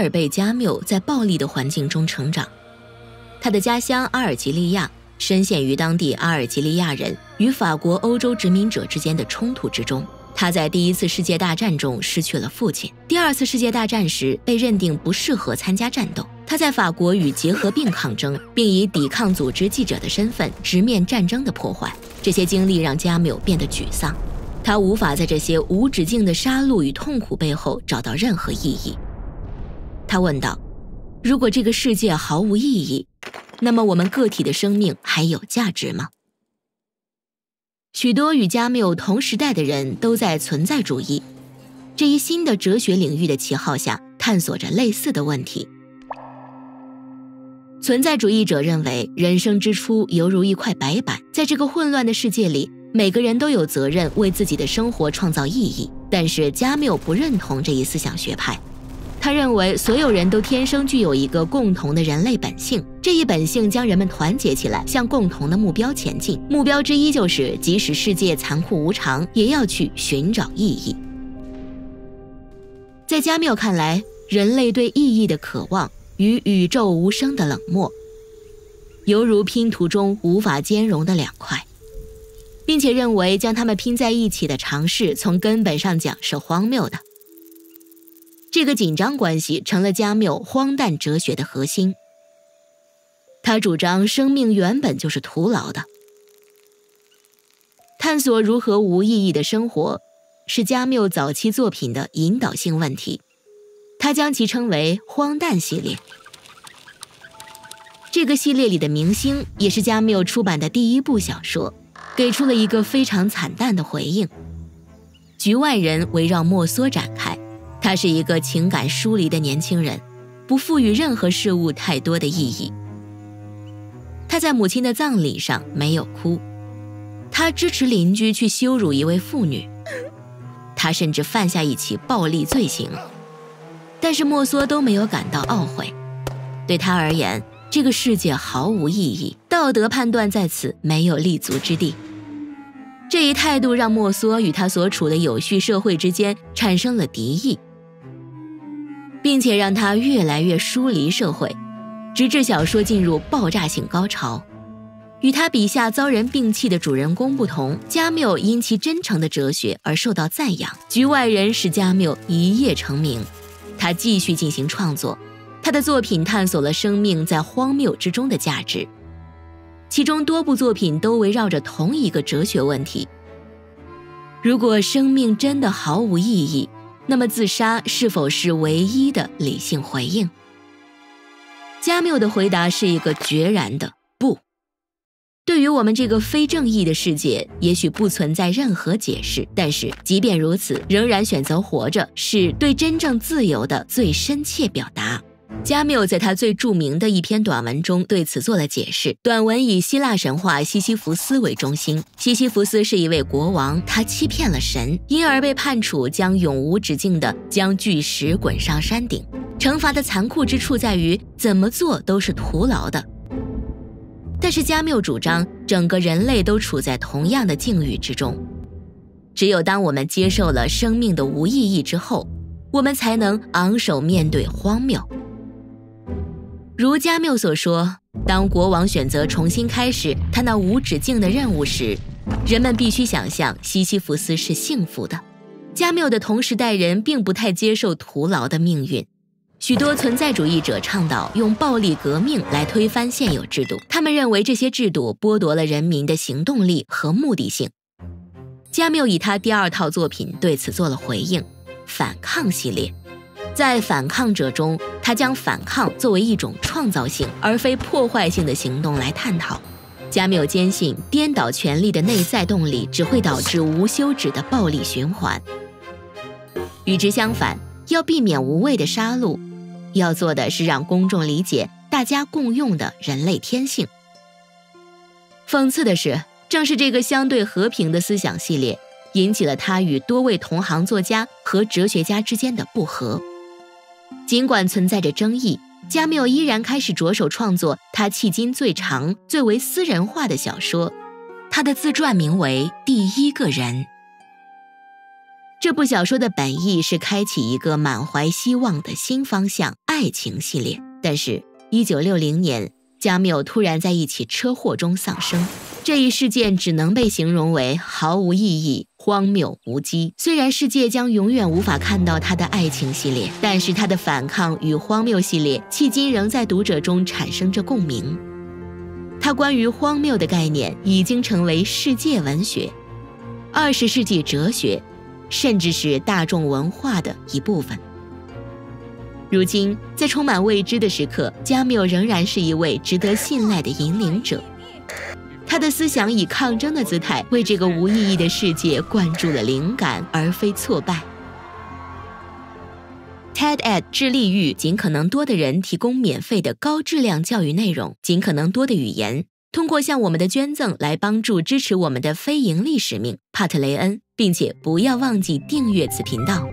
尔贝·加缪在暴力的环境中成长。他的家乡阿尔及利亚深陷于当地阿尔及利亚人与法国欧洲殖民者之间的冲突之中。他在第一次世界大战中失去了父亲，第二次世界大战时被认定不适合参加战斗。他在法国与结核病抗争，并以抵抗组织记者的身份直面战争的破坏。这些经历让加缪变得沮丧，他无法在这些无止境的杀戮与痛苦背后找到任何意义。他问道：如果这个世界毫无意义，那么我们个体的生命还有价值吗？许多与加缪同时代的人都在存在主义这一新的哲学领域的旗号下探索着类似的问题。存在主义者认为，人生之初犹如一块白板，在这个混乱的世界里，每个人都有责任为自己的生活创造意义。但是加缪不认同这一思想学派，他认为所有人都天生具有一个共同的人类本性，这一本性将人们团结起来，向共同的目标前进。目标之一就是，即使世界残酷无常，也要去寻找意义。在加缪看来，人类对意义的渴望与宇宙无声的冷漠，犹如拼图中无法兼容的两块，并且认为将它们拼在一起的尝试，从根本上讲是荒谬的。这个紧张关系成了加缪荒诞哲学的核心。他主张生命原本就是徒劳的。探索如何无意义的生活是加缪早期作品的引导性问题，他将其称为荒诞系列。这个系列里的明星也是加缪出版的第一部小说，给出了一个非常惨淡的回应。局外人围绕莫梭展开，他是一个情感疏离的年轻人，不赋予任何事物太多的意义。他在母亲的葬礼上没有哭，他支持邻居去羞辱一位妇女，他甚至犯下一起暴力罪行。但是莫梭都没有感到懊悔，对他而言，这个世界毫无意义，道德判断在此没有立足之地。这一态度让莫梭与他所处的有序社会之间产生了敌意，并且让他越来越疏离社会，直至小说进入爆炸性高潮。与他笔下遭人摒弃的主人公不同，加缪因其真诚的哲学而受到赞扬。局外人使加缪一夜成名，他继续进行创作，他的作品探索了生命在荒谬之中的价值，其中多部作品都围绕着同一个哲学问题：如果生命真的毫无意义，那么自杀是否是唯一的理性回应？加缪的回答是一个决然的不。对于我们这个非正义的世界，也许不存在任何解释，但是即便如此，仍然选择活着，是对真正自由的最深切表达。加缪在他最著名的一篇短文中对此做了解释。短文以希腊神话西西弗斯为中心。西西弗斯是一位国王，他欺骗了神，因而被判处将永无止境地将巨石滚上山顶。惩罚的残酷之处在于，怎么做都是徒劳的。但是加缪主张，整个人类都处在同样的境遇之中。只有当我们接受了生命的无意义之后，我们才能昂首面对荒谬。如加缪所说，当国王选择重新开始他那无止境的任务时，人们必须想象西西弗斯是幸福的。加缪的同时代人并不太接受徒劳的命运，许多存在主义者倡导用暴力革命来推翻现有制度，他们认为这些制度剥夺了人民的行动力和目的性。加缪以他第二套作品对此做了回应，反抗系列。在反抗者中，他将反抗作为一种创造性而非破坏性的行动来探讨。加缪坚信，颠倒权力的内在动力只会导致无休止的暴力循环。与之相反，要避免无谓的杀戮，要做的是让公众理解大家共用的人类天性。讽刺的是，正是这个相对和平的思想系列，引起了他与多位同行作家和哲学家之间的不和。尽管存在着争议，加缪依然开始着手创作他迄今最长、最为私人化的小说。他的自传名为《第一个人》。这部小说的本意是开启一个满怀希望的新方向——爱爱情系列。但是1960年，加缪突然在一起车祸中丧生。这一事件只能被形容为毫无意义、荒谬无稽。虽然世界将永远无法看到他的爱情系列，但是他的反抗与荒谬系列迄今仍在读者中产生着共鸣。他关于荒谬的概念已经成为世界文学、20世纪哲学，甚至是大众文化的一部分。如今，在充满未知的时刻，加缪仍然是一位值得信赖的引领者。他的思想以抗争的姿态，为这个无意义的世界灌注了灵感，而非挫败。TED-Ed 致力于尽可能多的人提供免费的高质量教育内容，尽可能多的语言，通过向我们的捐赠来帮助支持我们的非盈利使命帕特雷恩，并且不要忘记订阅此频道。